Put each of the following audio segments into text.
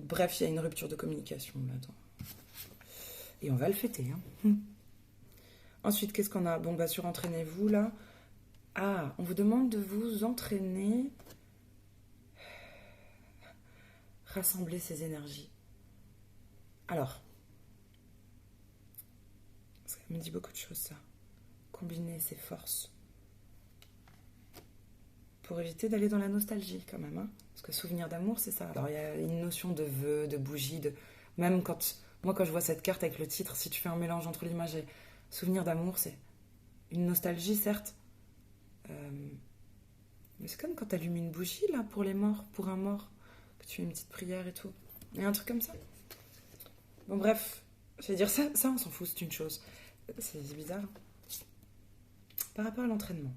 Bref, il y a une rupture de communication là-dedans. Et on va le fêter. Hein. Ensuite, qu'est-ce qu'on a? Bon, bah sur entraînez-vous, là. Ah, on vous demande de vous entraîner. Rassembler ses énergies. Alors, ça me dit beaucoup de choses, ça. Combiner ses forces. Pour éviter d'aller dans la nostalgie, quand même. Hein. Parce que souvenir d'amour, c'est ça. Alors, il y a une notion de vœux, de bougie, de... Même quand... Moi, quand je vois cette carte avec le titre, si tu fais un mélange entre l'image et souvenir d'amour, c'est une nostalgie, certes. Mais c'est comme quand tu allumes une bougie, là, pour les morts, pour un mort, que tu fais une petite prière et tout. Il y a un truc comme ça. Bon, bref, je vais dire ça, on s'en fout, c'est une chose. C'est bizarre. Par rapport à l'entraînement.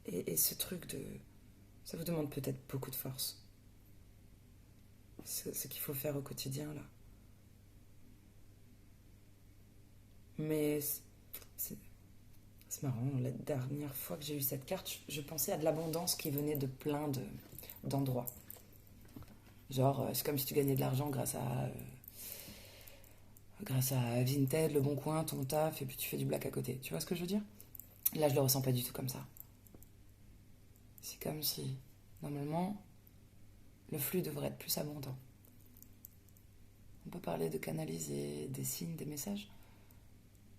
Et ce truc de... Ça vous demande peut-être beaucoup de force. Ce qu'il faut faire au quotidien, là. Mais c'est marrant, la dernière fois que j'ai eu cette carte, je pensais à de l'abondance qui venait de plein d'endroits. Genre, c'est comme si tu gagnais de l'argent grâce à Vinted, Le Bon Coin, ton taf, et puis tu fais du black à côté. Tu vois ce que je veux dire? Là, je le ressens pas du tout comme ça. C'est comme si, normalement, le flux devrait être plus abondant. On peut parler de canaliser des signes, des messages,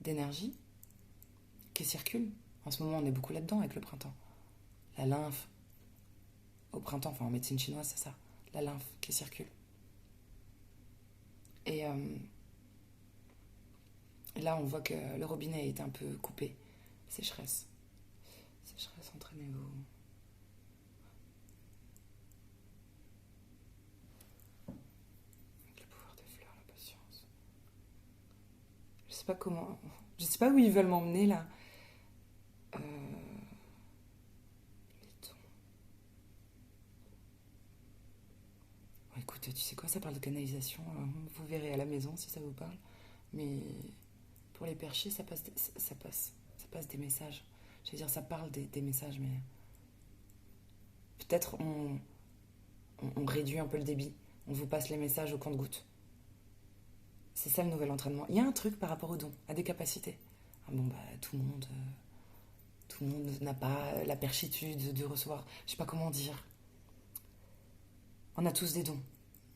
d'énergie qui circulent. En ce moment, on est beaucoup là-dedans avec le printemps. La lymphe, au printemps, enfin en médecine chinoise, c'est ça. La lymphe qui circule. Et là, on voit que le robinet est un peu coupé. Sécheresse. Sécheresse, entraînez-vous. Avec le pouvoir des fleurs, la patience. Je sais pas comment... Je sais pas où ils veulent m'emmener, là. Les tons. Bon, écoute, tu sais quoi, ça parle de canalisation. Vous verrez à la maison si ça vous parle. Mais pour les perchés, ça passe des messages. Je veux dire, ça parle des messages, mais peut-être on réduit un peu le débit. On vous passe les messages au compte-gouttes. C'est ça le nouvel entraînement. Il y a un truc par rapport aux dons, à des capacités. Ah bon, bah, tout le monde n'a pas la perchitude de recevoir. Je sais pas comment dire. On a tous des dons.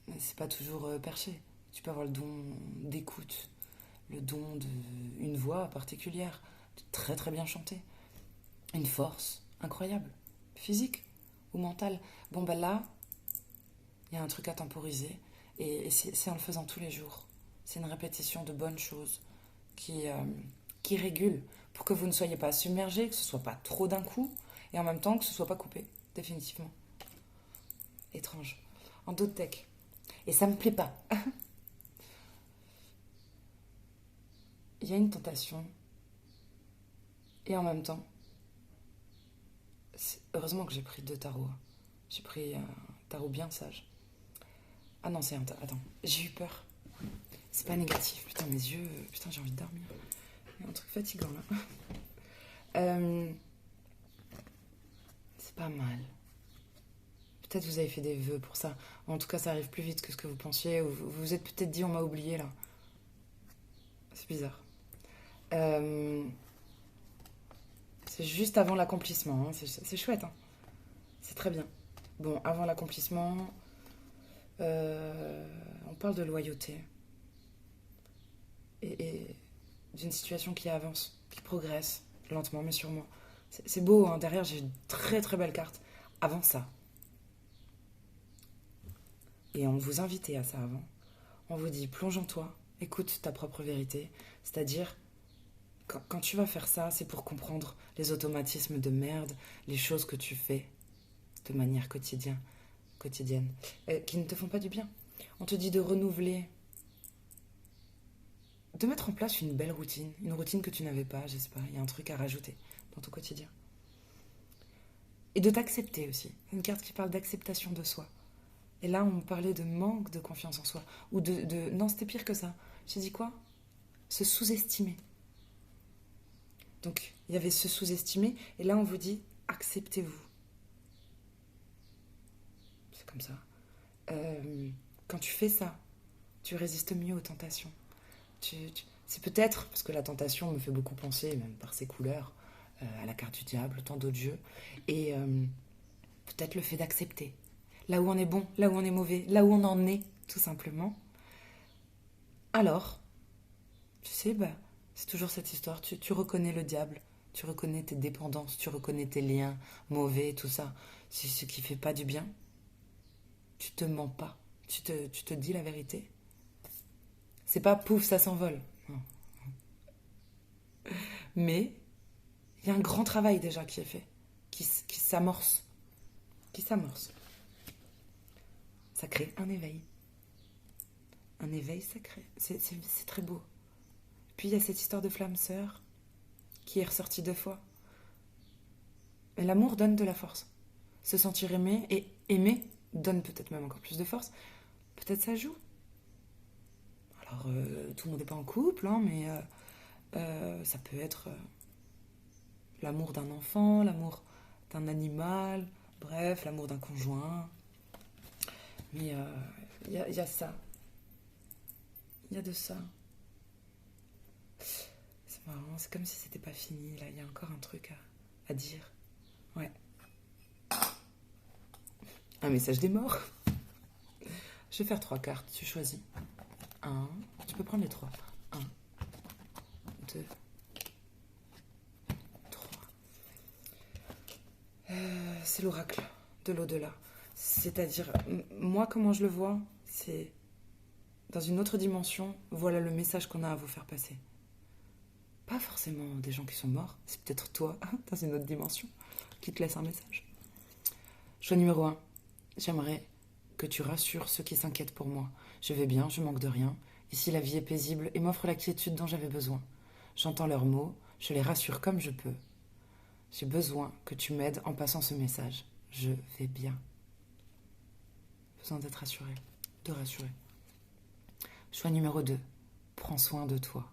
Mais c'est pas toujours perché. Tu peux avoir le don d'écoute, le don d'une voix particulière, de très très bien chanter, une force incroyable, physique ou mentale. Bon, bah là, il y a un truc à temporiser et c'est en le faisant tous les jours. C'est une répétition de bonnes choses qui régule pour que vous ne soyez pas submergé, que ce soit pas trop d'un coup et en même temps que ce soit pas coupé, définitivement. Étrange. En d'autres decks. Et ça me plaît pas. Il y a une tentation et en même temps, heureusement que j'ai pris 2 tarots. J'ai pris un tarot bien sage. Ah non, c'est un tarot. Attends, j'ai eu peur. C'est pas négatif. Putain, mes yeux. Putain, j'ai envie de dormir. Il y a un truc fatigant là. C'est pas mal. Peut-être vous avez fait des vœux pour ça. En tout cas, ça arrive plus vite que ce que vous pensiez. Ou vous vous êtes peut-être dit, on m'a oublié là. C'est bizarre. C'est juste avant l'accomplissement. Hein. C'est chouette. Hein. C'est très bien. Bon, avant l'accomplissement, on parle de loyauté. Et d'une situation qui avance, qui progresse, lentement mais sûrement. C'est beau, hein. Derrière j'ai une très très belle carte. Avant ça. Et on vous invitait à ça avant. On vous dit, plonge en toi, écoute ta propre vérité. C'est-à-dire, quand tu vas faire ça, c'est pour comprendre les automatismes de merde, les choses que tu fais de manière quotidienne, qui ne te font pas du bien. On te dit de renouveler, de mettre en place une belle routine, une routine que tu n'avais pas, je sais pas, il y a un truc à rajouter dans ton quotidien. Et de t'accepter aussi. Une carte qui parle d'acceptation de soi. Et là, on parlait de manque de confiance en soi. Ou non, c'était pire que ça. J'ai dit quoi? Se sous-estimer. Donc, il y avait se sous-estimer. Et là, on vous dit, acceptez-vous. C'est comme ça. Quand tu fais ça, tu résistes mieux aux tentations. C'est peut-être, parce que la tentation me fait beaucoup penser, même par ses couleurs, à la carte du diable, tant d'autres jeux, et peut-être le fait d'accepter. Là où on est bon, là où on est mauvais, là où on en est, tout simplement. Alors, tu sais, c'est toujours cette histoire. Tu reconnais le diable, tu reconnais tes dépendances, tu reconnais tes liens mauvais, tout ça. C'est ce qui fait pas du bien. Tu te mens pas. Tu te dis la vérité. C'est pas pouf, ça s'envole. Non. Mais il y a un grand travail déjà qui est fait, qui s'amorce. Qui s'amorce. Ça crée un éveil. Un éveil sacré. C'est très beau. Puis il y a cette histoire de flamme sœur qui est ressortie 2 fois. Mais l'amour donne de la force. Se sentir aimé et aimer donne peut-être même encore plus de force. Peut-être ça joue. Alors, tout le monde n'est pas en couple, hein, mais ça peut être l'amour d'un enfant, l'amour d'un animal, bref, l'amour d'un conjoint. Mais y a ça. Il y a de ça. C'est marrant, c'est comme si c'était pas fini, là. Il y a encore un truc à dire. Ouais. Un message des morts. Je vais faire 3 cartes, tu choisis. Tu peux prendre les 3. 1, 2, 3. C'est l'oracle de l'au-delà. C'est-à-dire, moi, comment je le vois, c'est dans une autre dimension, voilà le message qu'on a à vous faire passer. Pas forcément des gens qui sont morts, c'est peut-être toi, dans une autre dimension, qui te laisse un message. Choix numéro 1. J'aimerais que tu rassures ceux qui s'inquiètent pour moi. Je vais bien, je manque de rien. Ici, la vie est paisible et m'offre la quiétude dont j'avais besoin. J'entends leurs mots, je les rassure comme je peux. J'ai besoin que tu m'aides en passant ce message. Je vais bien. Besoin d'être rassuré, de rassurer. Choix numéro 2. Prends soin de toi.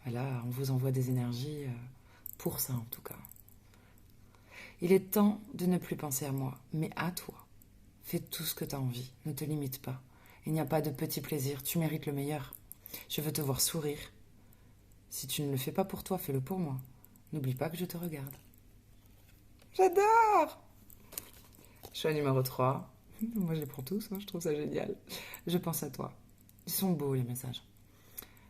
Voilà, on vous envoie des énergies pour ça en tout cas. Il est temps de ne plus penser à moi, mais à toi. Fais tout ce que tu as envie, ne te limite pas. Il n'y a pas de petits plaisirs, tu mérites le meilleur. Je veux te voir sourire. Si tu ne le fais pas pour toi, fais-le pour moi. N'oublie pas que je te regarde. J'adore! Choix numéro 3. Moi, je les prends tous, je trouve ça génial. Je pense à toi. Ils sont beaux, les messages.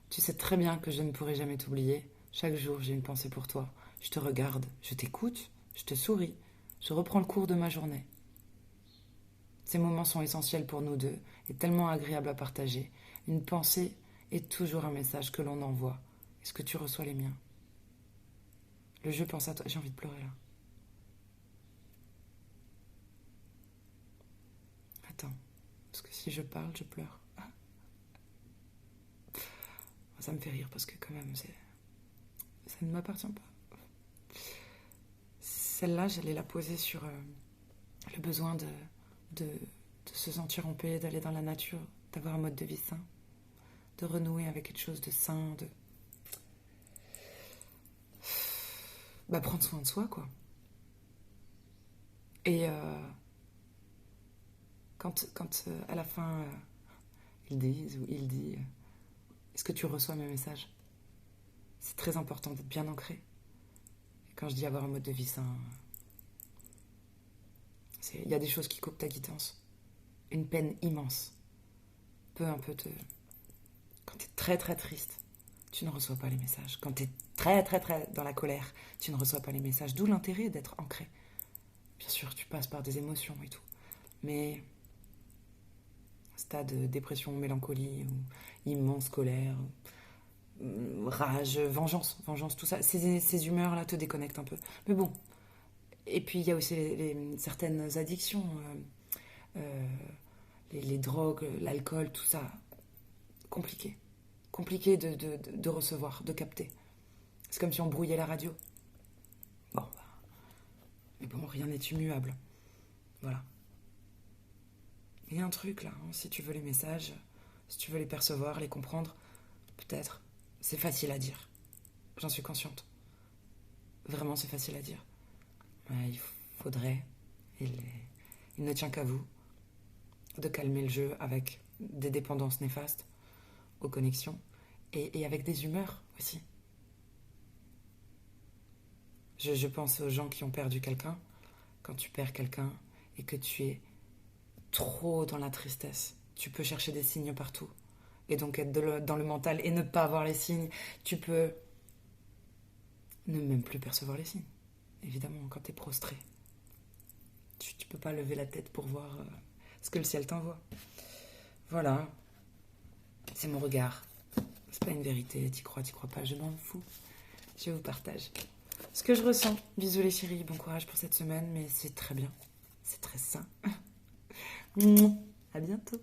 Tu sais très bien que je ne pourrai jamais t'oublier. Chaque jour, j'ai une pensée pour toi. Je te regarde, je t'écoute, je te souris. Je reprends le cours de ma journée. Ces moments sont essentiels pour nous deux et tellement agréables à partager. Une pensée est toujours un message que l'on envoie. Est-ce que tu reçois les miens? Le jeu pense à toi. J'ai envie de pleurer là. Attends, parce que si je parle, je pleure. Ça me fait rire parce que quand même, ça ne m'appartient pas. Celle-là, j'allais la poser sur le besoin de se sentir en paix, d'aller dans la nature, d'avoir un mode de vie sain, de renouer avec quelque chose de sain, de prendre soin de soi, quoi. Et quand à la fin, ils disent ou il dit, est-ce que tu reçois mes messages? C'est très important d'être bien ancré. Et quand je dis avoir un mode de vie sain, il y a des choses qui coupent ta quittance. Une peine immense. Peut un peu te... Quand t'es très très triste, tu ne reçois pas les messages. Quand t'es très très très dans la colère, tu ne reçois pas les messages. D'où l'intérêt d'être ancré. Bien sûr, tu passes par des émotions et tout. Mais stade de dépression, mélancolie, ou immense colère, rage, vengeance, tout ça. Ces humeurs-là te déconnectent un peu. Mais bon. Et puis il y a aussi certaines addictions, les drogues, l'alcool, tout ça. Compliqué. Compliqué de recevoir, de capter. C'est comme si on brouillait la radio. Bon, mais bon, rien n'est immuable. Voilà. Il y a un truc là, si tu veux les messages, si tu veux les percevoir, les comprendre, peut-être. C'est facile à dire. J'en suis consciente. Vraiment, c'est facile à dire. Il faudrait, il ne tient qu'à vous, de calmer le jeu avec des dépendances néfastes aux connexions et avec des humeurs aussi. Je pense aux gens qui ont perdu quelqu'un. Quand tu perds quelqu'un et que tu es trop dans la tristesse, tu peux chercher des signes partout. Et donc être dans le mental et ne pas voir les signes. Tu peux ne même plus percevoir les signes. Évidemment, quand tu es prostré. Tu peux pas lever la tête pour voir ce que le ciel t'envoie. Voilà. C'est mon regard. C'est pas une vérité. T'y crois pas, je m'en fous. Je vous partage ce que je ressens. Bisous les chéris, bon courage pour cette semaine, mais c'est très bien. C'est très sain. À bientôt.